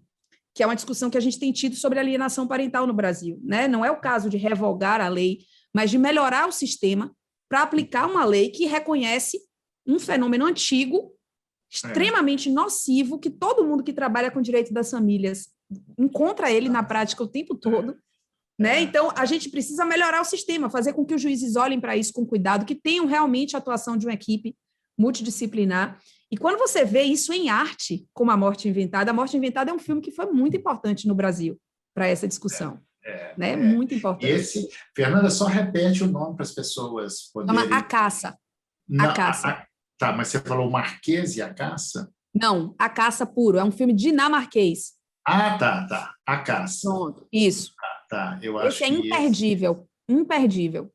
que é uma discussão que a gente tem tido sobre alienação parental no Brasil, né? Não é o caso de revogar a lei, mas de melhorar o sistema para aplicar uma lei que reconhece um fenômeno antigo, extremamente nocivo, que todo mundo que trabalha com direito das famílias encontra ele na prática o tempo todo, né? Então, a gente precisa melhorar o sistema, fazer com que os juízes olhem para isso com cuidado, que tenham realmente a atuação de uma equipe multidisciplinar. E quando você vê isso em arte, como A Morte Inventada é um filme que foi muito importante no Brasil para essa discussão. Né? Muito importante. Fernanda, só repete o nome para as pessoas poderem... Chama A Caça. A Caça. Tá, mas você falou Marquês e A Caça? Não, A Caça puro. É um filme dinamarquês. Ah, tá. A Caça. Pronto, isso. Tá. Eu acho esse é imperdível. Imperdível.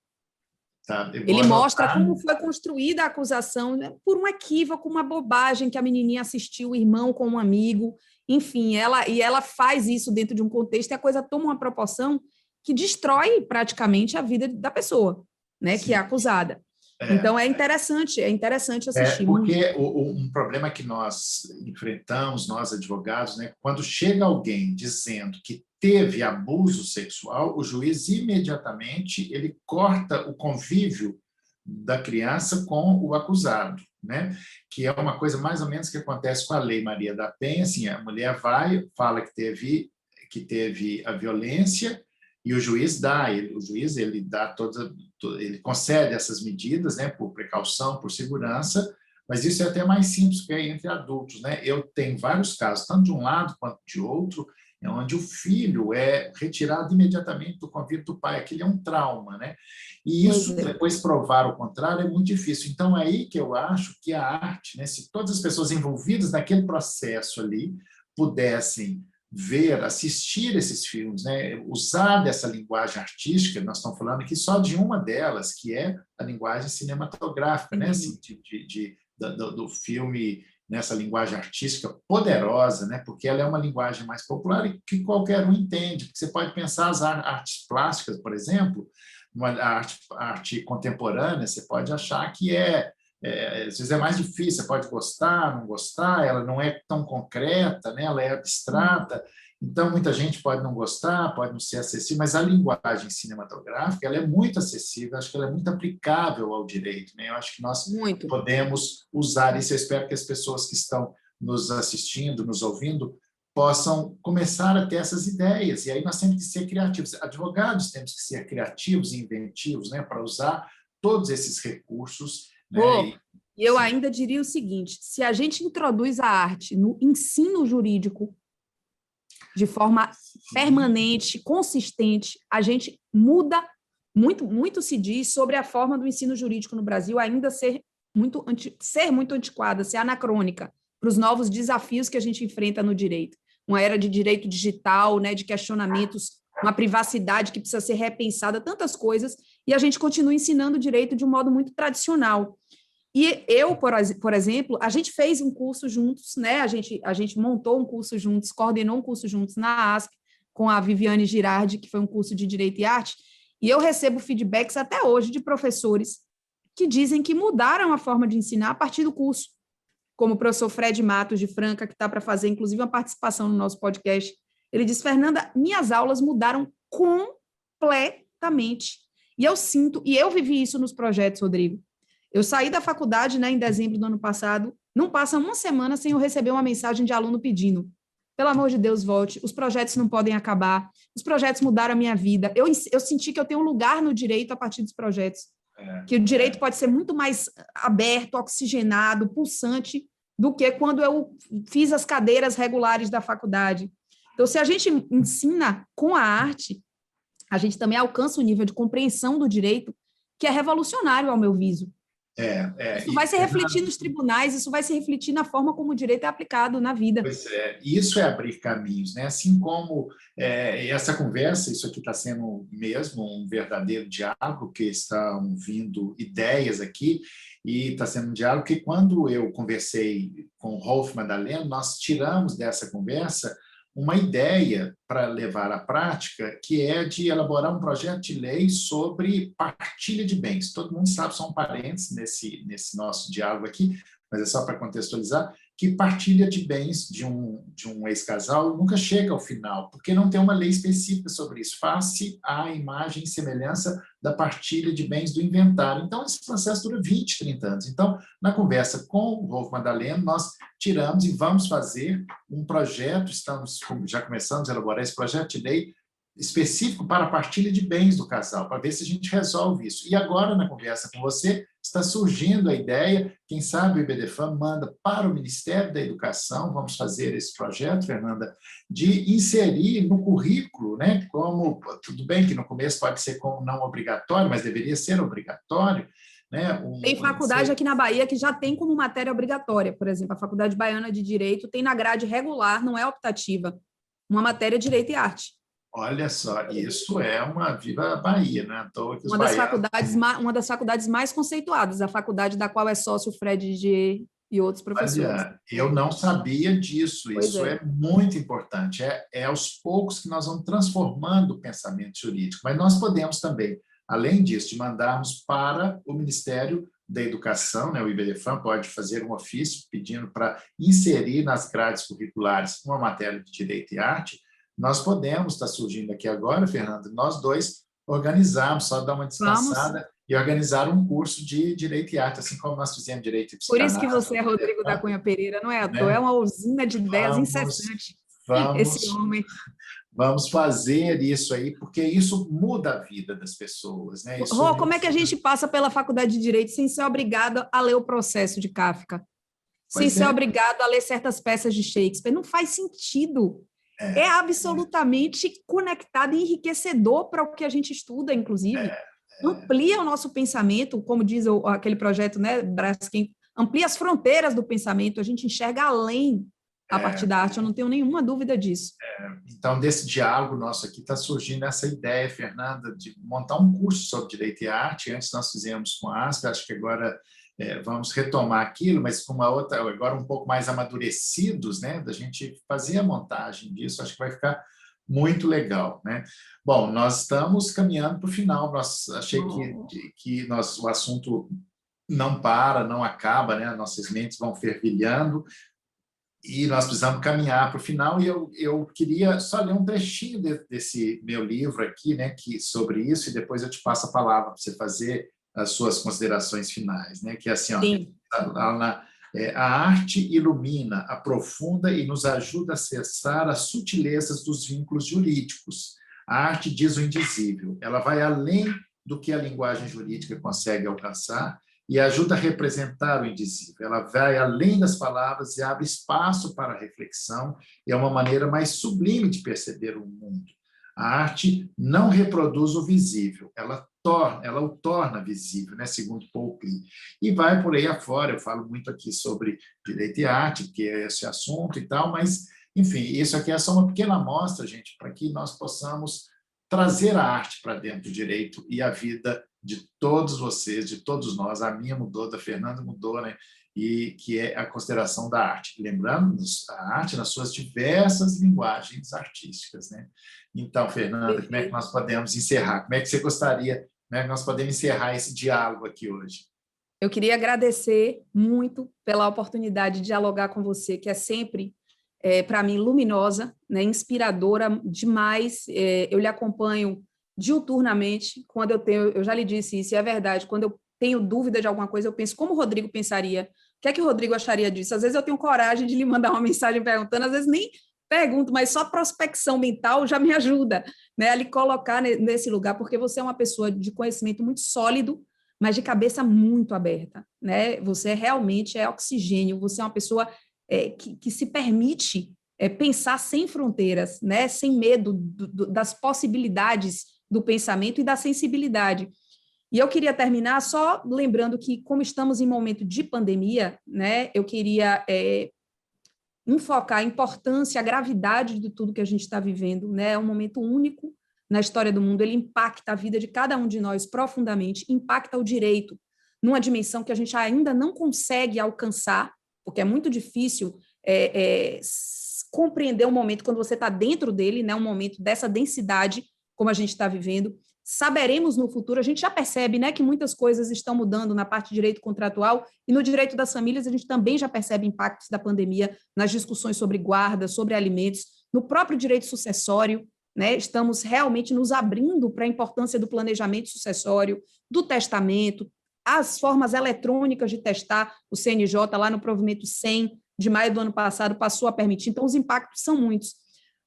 Tá, ele mostra como foi construída a acusação, né, por um equívoco, uma bobagem que a menininha assistiu o irmão com um amigo. Enfim, ela faz isso dentro de um contexto e a coisa toma uma proporção que destrói praticamente a vida da pessoa, né, que é acusada. Então, é interessante assistir. Porque um problema que nós enfrentamos, nós advogados, né, quando chega alguém dizendo que teve abuso sexual, o juiz imediatamente ele corta o convívio da criança com o acusado, né? Que é uma coisa mais ou menos que acontece com a Lei Maria da Penha, assim, a mulher fala que teve a violência e o juiz ele dá ele concede essas medidas, né, por precaução, por segurança, mas isso é até mais simples que é entre adultos, né? Eu tenho vários casos, tanto de um lado quanto de outro, onde o filho é retirado imediatamente do convívio do pai, aquilo é um trauma, né? E isso, depois provar o contrário, é muito difícil. Então, é aí que eu acho que a arte, né, se todas as pessoas envolvidas naquele processo ali pudessem ver, assistir esses filmes, né, usar dessa linguagem artística, nós estamos falando aqui só de uma delas, que é a linguagem cinematográfica, né, assim, do filme nessa linguagem artística poderosa, né? Porque ela é uma linguagem mais popular e que qualquer um entende. Porque você pode pensar as artes plásticas, por exemplo, a arte contemporânea, você pode achar que às vezes é mais difícil, você pode gostar, não gostar, ela não é tão concreta, né? Ela é abstrata, então muita gente pode não gostar, pode não ser acessível, mas a linguagem cinematográfica ela é muito acessível, acho que ela é muito aplicável ao direito, né? Eu acho que nós podemos usar isso, eu espero que as pessoas que estão nos assistindo, nos ouvindo, possam começar a ter essas ideias, e aí nós temos que ser criativos, advogados temos que ser criativos e inventivos, né? Para usar todos esses recursos, né? E eu ainda diria o seguinte, se a gente introduz a arte no ensino jurídico de forma permanente, consistente, a gente muda, muito se diz sobre a forma do ensino jurídico no Brasil ainda ser muito antiquada, ser anacrônica para os novos desafios que a gente enfrenta no direito. Uma era de direito digital, né, de questionamentos, uma privacidade que precisa ser repensada, tantas coisas, e a gente continua ensinando o direito de um modo muito tradicional. E eu, por exemplo, a gente fez um curso juntos, né? A gente montou um curso juntos, coordenou um curso juntos na ASP, com a Viviane Girardi, que foi um curso de Direito e Arte, e eu recebo feedbacks até hoje de professores que dizem que mudaram a forma de ensinar a partir do curso, como o professor Fred Matos, de Franca, que está para fazer, inclusive, uma participação no nosso podcast. Ele diz, Fernanda, minhas aulas mudaram completamente. E eu sinto, e eu vivi isso nos projetos, Rodrigo. Eu saí da faculdade, né, em dezembro do ano passado, não passa uma semana sem eu receber uma mensagem de aluno pedindo, pelo amor de Deus, volte, os projetos não podem acabar, os projetos mudaram a minha vida. Eu senti que eu tenho um lugar no direito a partir dos projetos, que o direito pode ser muito mais aberto, oxigenado, pulsante, do que quando eu fiz as cadeiras regulares da faculdade. Então, se a gente ensina com a arte, a gente também alcança um nível de compreensão do direito que é revolucionário, ao meu viso. Isso vai se refletir nos tribunais, isso vai se refletir na forma como o direito é aplicado na vida. Pois é, isso é abrir caminhos, né? Assim como essa conversa, isso aqui está sendo mesmo um verdadeiro diálogo, que estão vindo ideias aqui, e está sendo um diálogo que, quando eu conversei com o Rolf Madaleno, nós tiramos dessa conversa uma ideia para levar à prática, que é de elaborar um projeto de lei sobre partilha de bens. Todo mundo sabe, são parentes nesse nosso diálogo aqui, mas é só para contextualizar, que partilha de bens de um ex-casal nunca chega ao final, porque não tem uma lei específica sobre isso, face à imagem e semelhança da partilha de bens do inventário. Então, esse processo dura 20, 30 anos. Então, na conversa com o Rolf Madaleno, nós tiramos e vamos fazer um projeto, já começamos a elaborar esse projeto de lei específico para a partilha de bens do casal, para ver se a gente resolve isso. E agora, na conversa com você, está surgindo a ideia, quem sabe o IBDFAM manda para o Ministério da Educação, vamos fazer esse projeto, Fernanda, de inserir no currículo, né, como, tudo bem que no começo pode ser como não obrigatório, mas deveria ser obrigatório, né? Tem faculdade aqui na Bahia que já tem como matéria obrigatória, por exemplo, a Faculdade Baiana de Direito tem na grade regular, não é optativa, uma matéria de Direito e Arte. Olha só, isso é uma viva Bahia, né? Uma das faculdades mais conceituadas, a faculdade da qual é sócio o Fred G e outros professores. Olha, eu não sabia disso, isso é muito importante. É aos poucos que nós vamos transformando o pensamento jurídico, mas nós podemos também, além disso, de mandarmos para o Ministério da Educação, né? O IBDFAM pode fazer um ofício pedindo para inserir nas grades curriculares uma matéria de Direito e Arte. Nós podemos, está surgindo aqui agora, Fernanda, nós dois organizarmos, só dar uma descansada e organizar um curso de Direito e Arte, assim como nós fizemos Direito e Psicanálise. Por isso que você é Rodrigo da Cunha Pereira, não é à toa, é uma usina de ideias incessante, esse homem. Vamos fazer isso aí, porque isso muda a vida das pessoas, né? Rô, como é que a gente passa pela faculdade de Direito sem ser obrigado a ler o Processo de Kafka? Sem ser obrigado a ler certas peças de Shakespeare? Não faz sentido. É absolutamente conectado e enriquecedor para o que a gente estuda, inclusive. Amplia o nosso pensamento, como diz aquele projeto, né, Braskem, amplia as fronteiras do pensamento, a gente enxerga além a partir da arte, eu não tenho nenhuma dúvida disso. Então, desse diálogo nosso aqui, está surgindo essa ideia, Fernanda, de montar um curso sobre Direito e Arte. Antes nós fizemos com a ASP, acho que agora vamos retomar aquilo, mas com uma outra, agora um pouco mais amadurecidos, né, da gente fazer a montagem disso, acho que vai ficar muito legal, né? Bom, nós estamos caminhando para o final, achei que o assunto não para, não acaba, né? Nossas mentes vão fervilhando e nós precisamos caminhar para o final, e eu queria só ler um trechinho desse meu livro aqui, né, sobre isso, e depois eu te passo a palavra para você fazer as suas considerações finais, né? Que é assim, ó, a arte ilumina, aprofunda e nos ajuda a acessar as sutilezas dos vínculos jurídicos. A arte diz o indizível, ela vai além do que a linguagem jurídica consegue alcançar e ajuda a representar o indizível. Ela vai além das palavras e abre espaço para a reflexão, e é uma maneira mais sublime de perceber o mundo. A arte não reproduz o visível, ela o torna visível, né, segundo Paul Klee. E vai por aí afora, eu falo muito aqui sobre Direito e Arte, que é esse assunto e tal, mas, enfim, isso aqui é só uma pequena amostra, gente, para que nós possamos trazer a arte para dentro do direito e a vida de todos vocês, de todos nós. A minha mudou, da Fernanda mudou, né? E que é a consideração da arte. Lembrando, a arte nas suas diversas linguagens artísticas, né? Então, Fernanda, como é que nós podemos encerrar? Como é que você gostaria, como é que nós podemos encerrar esse diálogo aqui hoje? Eu queria agradecer muito pela oportunidade de dialogar com você, que é sempre, para mim, luminosa, né, inspiradora demais. Eu lhe acompanho diuturnamente, quando eu já lhe disse isso, e é verdade, quando eu tenho dúvida de alguma coisa, eu penso como o Rodrigo pensaria, o que é que o Rodrigo acharia disso? Às vezes eu tenho coragem de lhe mandar uma mensagem perguntando, às vezes nem pergunto, mas só prospecção mental já me ajuda, né, a lhe colocar nesse lugar, porque você é uma pessoa de conhecimento muito sólido, mas de cabeça muito aberta, né? Você realmente é oxigênio, você é uma pessoa que se permite pensar sem fronteiras, né? Sem medo das possibilidades do pensamento e da sensibilidade. E eu queria terminar só lembrando que, como estamos em momento de pandemia, né? Eu queria enfocar a importância, a gravidade de tudo que a gente está vivendo, né? É um momento único na história do mundo, ele impacta a vida de cada um de nós profundamente, impacta o direito numa dimensão que a gente ainda não consegue alcançar, porque é muito difícil compreender um momento quando você está dentro dele, né? Um momento dessa densidade, como a gente está vivendo. Saberemos no futuro, a gente já percebe, né, que muitas coisas estão mudando na parte de direito contratual e no direito das famílias a gente também já percebe impactos da pandemia nas discussões sobre guarda, sobre alimentos, no próprio direito sucessório, né? Estamos realmente nos abrindo para a importância do planejamento sucessório, do testamento, as formas eletrônicas de testar o CNJ lá no provimento 100 de maio do ano passado passou a permitir, então os impactos são muitos.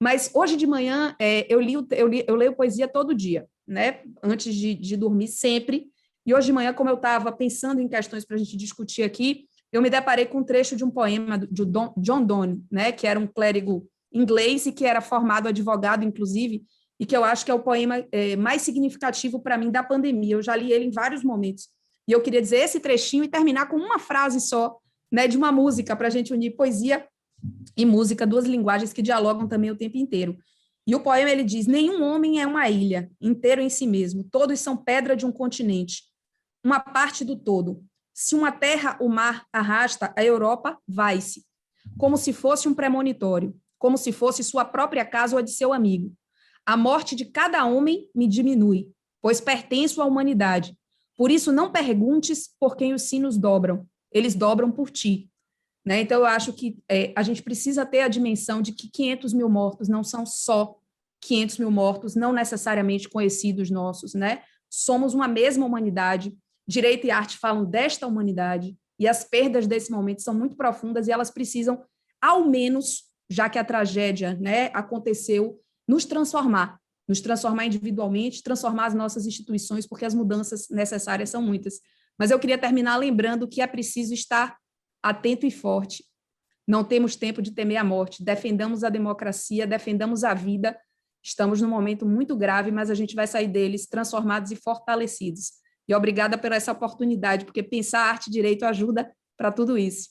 Mas hoje de manhã eu leio poesia todo dia, né? Antes de dormir sempre, e hoje de manhã, como eu estava pensando em questões para a gente discutir aqui, eu me deparei com um trecho de um poema de John Donne, né? Que era um clérigo inglês e que era formado advogado, inclusive, e que eu acho que é o poema mais significativo para mim da pandemia. Eu já li ele em vários momentos. E eu queria dizer esse trechinho e terminar com uma frase só, né, de uma música, para a gente unir poesia e música, duas linguagens que dialogam também o tempo inteiro. E o poema, ele diz: nenhum homem é uma ilha, inteiro em si mesmo, todos são pedra de um continente, uma parte do todo. Se uma terra o mar arrasta, a Europa vai-se, como se fosse um premonitório, como se fosse sua própria casa ou a de seu amigo. A morte de cada homem me diminui, pois pertenço à humanidade. Por isso não perguntes por quem os sinos dobram, eles dobram por ti. Né? Então, eu acho que a gente precisa ter a dimensão de que 500 mil mortos não são só 500 mil mortos, não necessariamente conhecidos nossos, né? Somos uma mesma humanidade, direito e arte falam desta humanidade, e as perdas desse momento são muito profundas e elas precisam, ao menos, já que a tragédia, né, aconteceu, nos transformar individualmente, transformar as nossas instituições, porque as mudanças necessárias são muitas. Mas eu queria terminar lembrando que é preciso estar atento e forte. Não temos tempo de temer a morte. Defendamos a democracia, defendamos a vida. Estamos num momento muito grave, mas a gente vai sair deles transformados e fortalecidos. E obrigada por essa oportunidade, porque pensar arte e direito ajuda para tudo isso.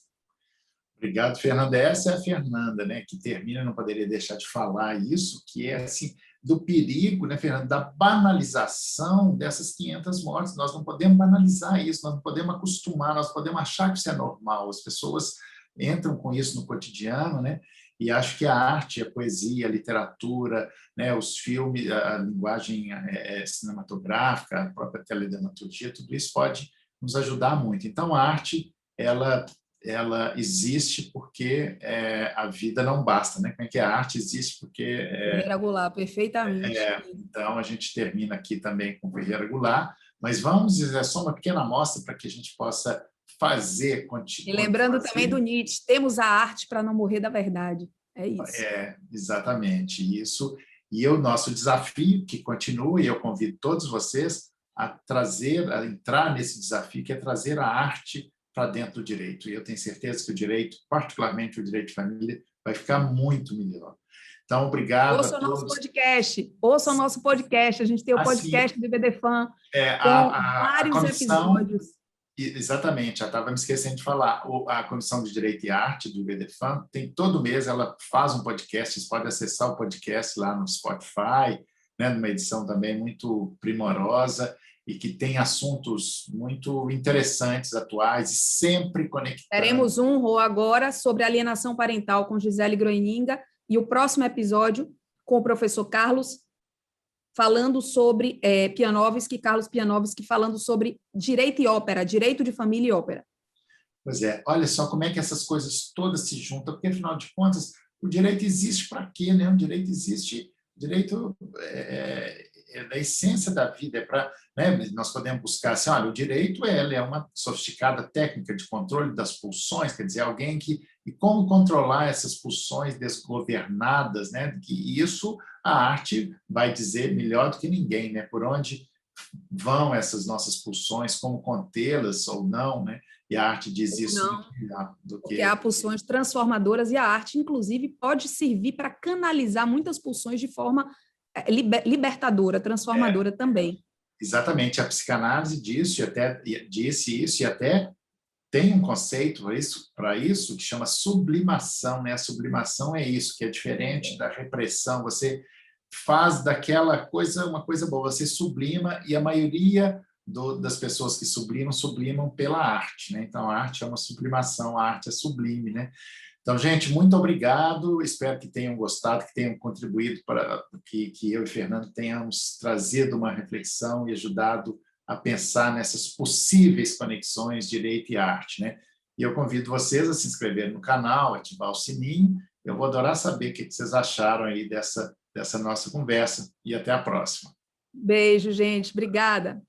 Obrigado, Fernanda. Essa é a Fernanda, né, que termina, não poderia deixar de falar isso, que é assim, do perigo, né, Fernanda, da banalização dessas 500 mortes. Nós não podemos banalizar isso, nós não podemos acostumar, nós podemos achar que isso é normal. As pessoas entram com isso no cotidiano, né? E acho que a arte, a poesia, a literatura, né, os filmes, a linguagem cinematográfica, a própria teledramaturgia, tudo isso pode nos ajudar muito. Então, a arte, ela existe porque a vida não basta, né? Como é que a arte existe porque... Ferreira Goulart, perfeitamente. Então, a gente termina aqui também com Ferreira Goulart, mas vamos dizer só uma pequena amostra para que a gente possa fazer... E lembrando também do Nietzsche, temos a arte para não morrer da verdade. É isso. Exatamente isso. E o nosso desafio, que continua, e eu convido todos vocês a entrar nesse desafio, que é trazer a arte para dentro do direito. E eu tenho certeza que o direito, particularmente o direito de família, vai ficar muito melhor. Então, obrigado a todos. Ouça o nosso podcast. A gente tem o podcast do IBDFAN com vários episódios. Exatamente, já estava me esquecendo de falar. A Comissão de Direito e Arte do IBDFAN tem todo mês, ela faz um podcast, vocês podem acessar o podcast lá no Spotify, né, numa edição também muito primorosa, e que tem assuntos muito interessantes, atuais, e sempre conectados. Teremos agora sobre alienação parental com Gisele Groeninga, e o próximo episódio com o professor Carlos falando sobre Pianovski, Carlos Pianovski, falando sobre direito e ópera, direito de família e ópera. Pois é, olha só como é que essas coisas todas se juntam, porque, afinal de contas, o direito existe para quê, né? O direito existe, o direito é da essência da vida, é para, né? Nós podemos buscar assim, olha, o direito ela é uma sofisticada técnica de controle das pulsões, quer dizer, alguém que, e como controlar essas pulsões desgovernadas, né? Que isso a arte vai dizer melhor do que ninguém, né? Por onde vão essas nossas pulsões, como contê-las ou não, né? E a arte diz isso Não, muito melhor do que... porque há pulsões transformadoras e a arte, inclusive, pode servir para canalizar muitas pulsões de forma libertadora, transformadora também. Exatamente, a psicanálise disse isso, e até tem um conceito para isso que chama sublimação, né? A sublimação é isso, que é diferente da repressão. Você faz daquela coisa uma coisa boa, você sublima, e a maioria das pessoas que sublimam pela arte, né? Então, a arte é uma sublimação, a arte é sublime, né? Então, gente, muito obrigado, espero que tenham gostado, que tenham contribuído para que eu e Fernando tenhamos trazido uma reflexão e ajudado a pensar nessas possíveis conexões direito e arte, né? E eu convido vocês a se inscreverem no canal, ativar o sininho. Eu vou adorar saber o que vocês acharam aí dessa nossa conversa, e até a próxima. Beijo, gente. Obrigada.